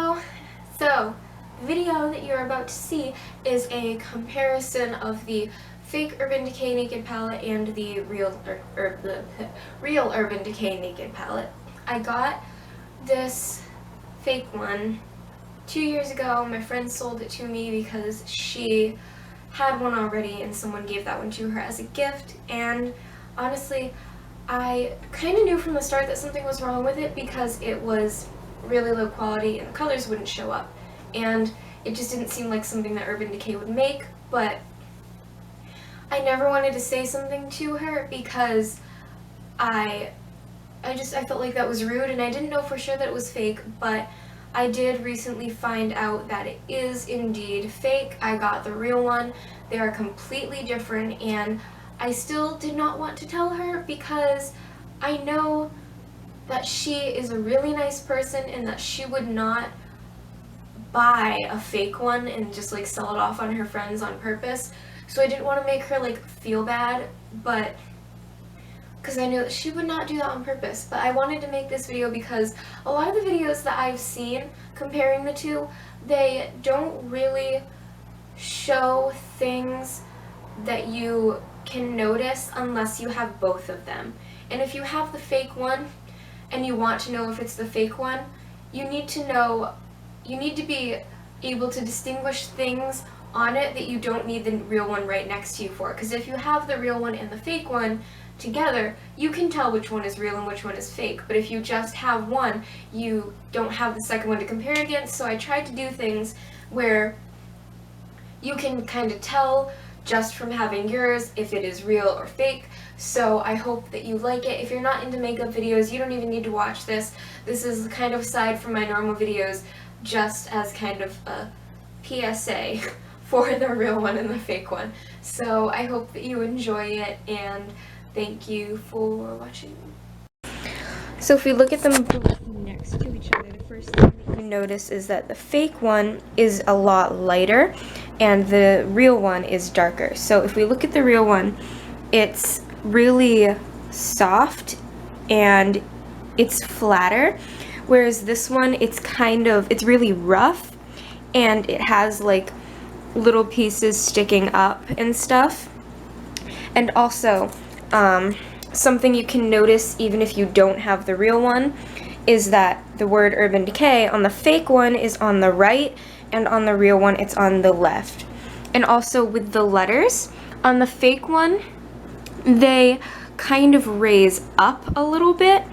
Hello! So, the video that you're about to see is a comparison of the fake Urban Decay Naked Palette and the real Urban Decay Naked Palette. I got this fake one 2 years ago. My friend sold it to me because she had one already and someone gave that one to her as a gift, and honestly, I kind of knew from the start that something was wrong with it because it was really low quality and the colors wouldn't show up, and it just didn't seem like something that Urban Decay would make. But I never wanted to say something to her because I felt like that was rude, and I didn't know for sure that it was fake, but I did recently find out that it is indeed fake. I got the real one. They are completely different, and I still did not want to tell her because I know that she is a really nice person and that she would not buy a fake one and just like sell it off on her friends on purpose. So I didn't want to make her like feel bad, but because I knew that she would not do that on purpose. But I wanted to make this video because a lot of the videos that I've seen comparing the two, they don't really show things that you can notice unless you have both of them. And if you have the fake one and you want to know if it's the fake one, you need to be able to distinguish things on it that you don't need the real one right next to you for. Because if you have the real one and the fake one together, you can tell which one is real and which one is fake. But if you just have one, you don't have the second one to compare against. So I tried to do things where you can kind of tell just from having yours if it is real or fake. So I hope that you like it. If you're not into makeup videos, you don't even need to watch this. This is kind of aside from my normal videos, just as kind of a PSA for the real one and the fake one. So I hope that you enjoy it, and thank you for watching. So if we look at them both next to each other, the first thing that you notice is that the fake one is a lot lighter and the real one is darker. So if we look at the real one, it's really soft and it's flatter, whereas this one, it's really rough and it has like little pieces sticking up and stuff. And also, something you can notice even if you don't have the real one is that the word Urban Decay on the fake one is on the right, and on the real one it's on the left. And also with the letters, on the fake one, they kind of raise up a little bit,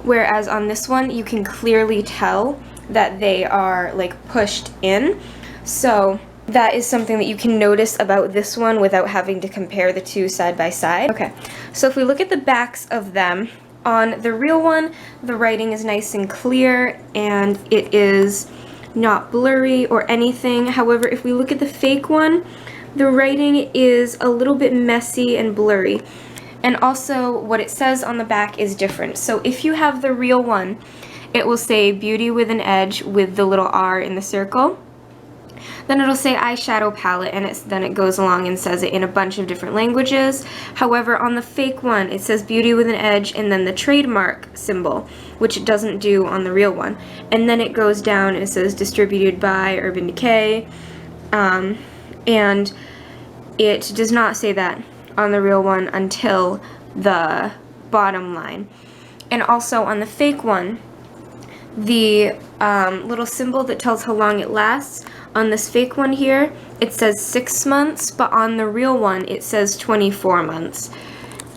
whereas on this one you can clearly tell that they are like pushed in. So that is something that you can notice about this one without having to compare the two side by side. Okay, so if we look at the backs of them, on the real one, the writing is nice and clear and it is not blurry or anything. However, if we look at the fake one, the writing is a little bit messy and blurry. And also what it says on the back is different. So if you have the real one, it will say Beauty with an Edge with the little R in the circle. Then it'll say eyeshadow palette, and then it goes along and says it in a bunch of different languages. However, on the fake one, it says Beauty with an Edge and then the trademark symbol, which it doesn't do on the real one. And then it goes down and it says distributed by Urban Decay, and it does not say that on the real one until the bottom line. And also on the fake one, the little symbol that tells how long it lasts, on this fake one here, it says 6 months, but on the real one, it says 24 months.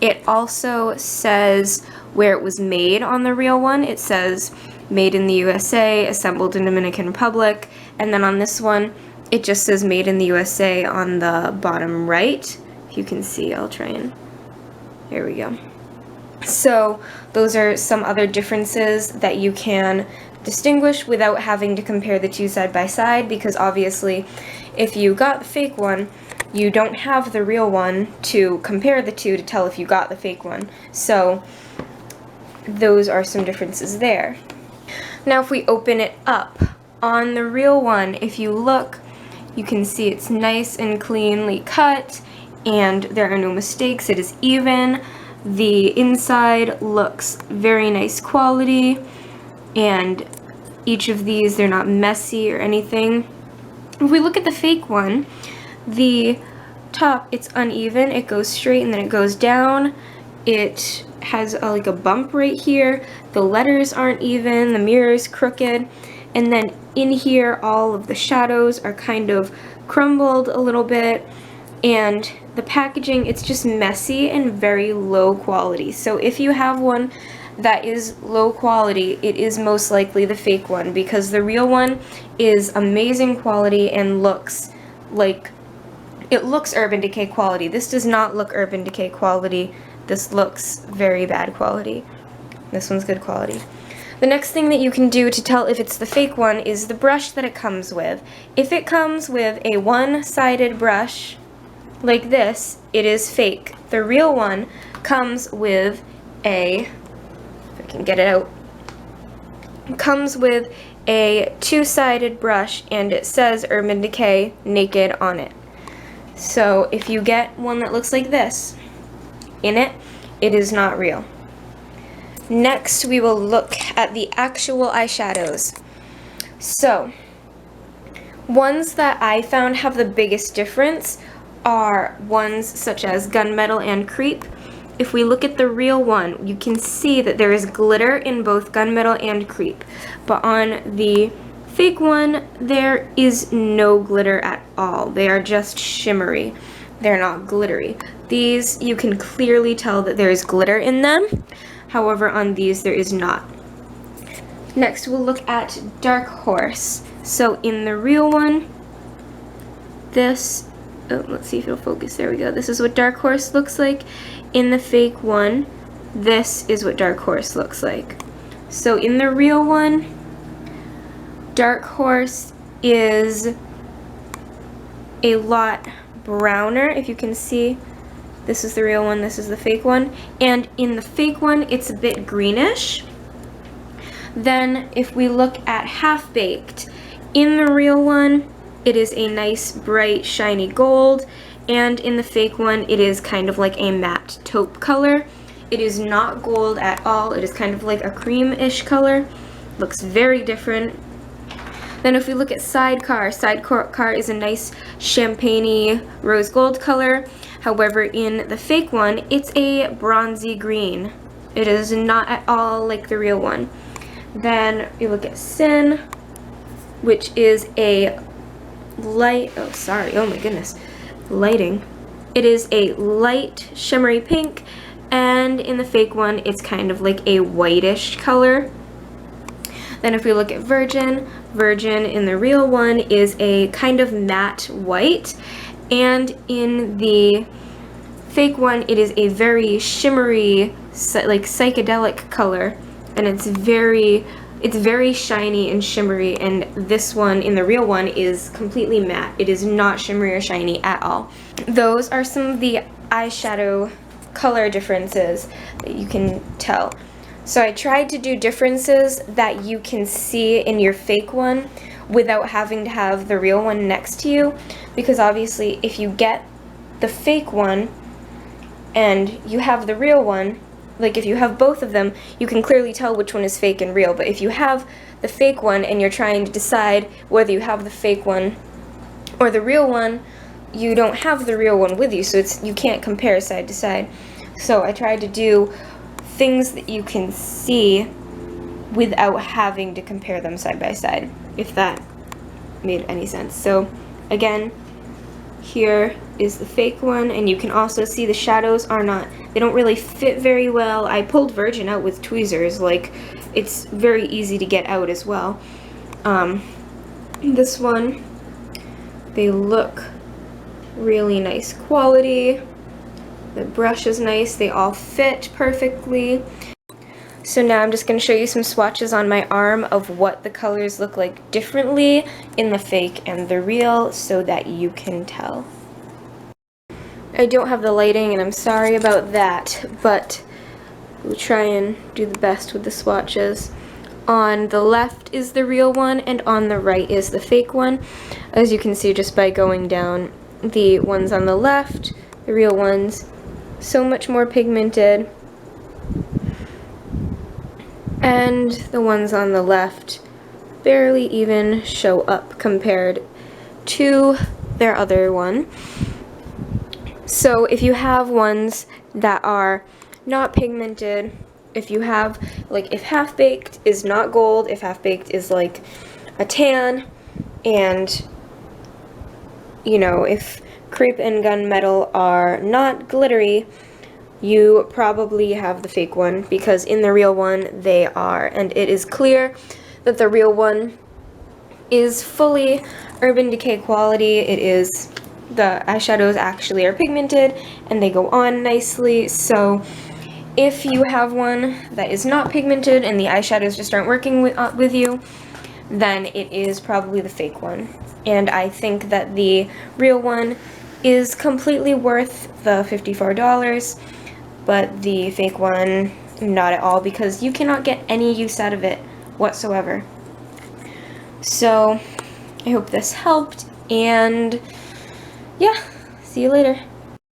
It also says where it was made on the real one. It says made in the USA, assembled in Dominican Republic, and then on this one, it just says made in the USA on the bottom right. If you can see, I'll try and, here we go. So those are some other differences that you can distinguish without having to compare the two side by side, because obviously if you got the fake one, you don't have the real one to compare the two to tell if you got the fake one. So those are some differences there. Now if we open it up, on the real one, if you look, you can see it's nice and cleanly cut and there are no mistakes. It is even. The inside looks very nice quality, and each of these. They're not messy or anything. If we look at the fake one, the top, it's uneven. It goes straight and then it goes down. It has like a bump right here. The letters aren't even. The mirror is crooked. And then in here, all of the shadows are kind of crumbled a little bit. And the packaging, it's just messy and very low quality. So if you have one that is low quality, it is most likely the fake one, because the real one is amazing quality and looks like, it looks Urban Decay quality. This does not look Urban Decay quality. This looks very bad quality. This one's good quality. The next thing that you can do to tell if it's the fake one is the brush that it comes with. If it comes with a one-sided brush like this, it is fake. The real one comes with a, if I can get it out, comes with a two-sided brush and it says Urban Decay Naked on it. So if you get one that looks like this in it, it is not real. Next, we will look at the actual eyeshadows. So, ones that I found have the biggest difference are ones such as Gunmetal and Creep. If we look at the real one, you can see that there is glitter in both Gunmetal and Creep. But on the fake one, there is no glitter at all. They are just shimmery. They're not glittery. These, you can clearly tell that there is glitter in them. However, on these, there is not. Next, we'll look at Dark Horse. So in the real one, this, oh, let's see if it'll focus. There we go. This is what Dark Horse looks like. In the fake one, this is what Dark Horse looks like. So in the real one, Dark Horse is a lot browner, if you can see. This is the real one, this is the fake one. And in the fake one, it's a bit greenish. Then if we look at Half Baked, in the real one, it is a nice, bright, shiny gold. And in the fake one, it is kind of like a matte taupe color. It is not gold at all. It is kind of like a cream-ish color. Looks very different. Then if we look at Sidecar, Sidecar is a nice champagne-y rose gold color. However, in the fake one, it's a bronzy green. It is not at all like the real one. Then we look at Sin, which is a light, oh sorry, oh my goodness, lighting. It is a light shimmery pink, and in the fake one, it's kind of like a whitish color. Then if we look at Virgin, Virgin in the real one is a kind of matte white, and in the fake one, it is a very shimmery, like psychedelic color, and it's very shiny and shimmery, and this one in the real one is completely matte. It is not shimmery or shiny at all. Those are some of the eyeshadow color differences that you can tell. So I tried to do differences that you can see in your fake one without having to have the real one next to you, because obviously if you get the fake one and you have the real one, like if you have both of them, you can clearly tell which one is fake and real. But if you have the fake one and you're trying to decide whether you have the fake one or the real one, you don't have the real one with you, so you can't compare side to side. So I tried to do things that you can see without having to compare them side by side, if that made any sense. So again, here is the fake one, and you can also see the shadows are not, they don't really fit very well. I pulled Virgin out with tweezers, like it's very easy to get out as well. This one, they look really nice quality. The brush is nice, they all fit perfectly. So now I'm just going to show you some swatches on my arm of what the colors look like differently in the fake and the real, so that you can tell. I don't have the lighting and I'm sorry about that, but we'll try and do the best with the swatches. On the left is the real one and on the right is the fake one. As you can see just by going down, the ones on the left, the real ones, so much more pigmented, and the ones on the left barely even show up compared to their other one. So if you have ones that are not pigmented, if you have, like, if Half Baked is not gold, if Half Baked is like a tan, and, you know, if Crepe and Gunmetal are not glittery, you probably have the fake one, because in the real one they are, and it is clear that the real one is fully Urban Decay quality. It is, the eyeshadows actually are pigmented and they go on nicely. So if you have one that is not pigmented and the eyeshadows just aren't working with you, then it is probably the fake one. And I think that the real one is completely worth the $54, but the fake one, not at all, because you cannot get any use out of it whatsoever. So I hope this helped, and yeah, see you later.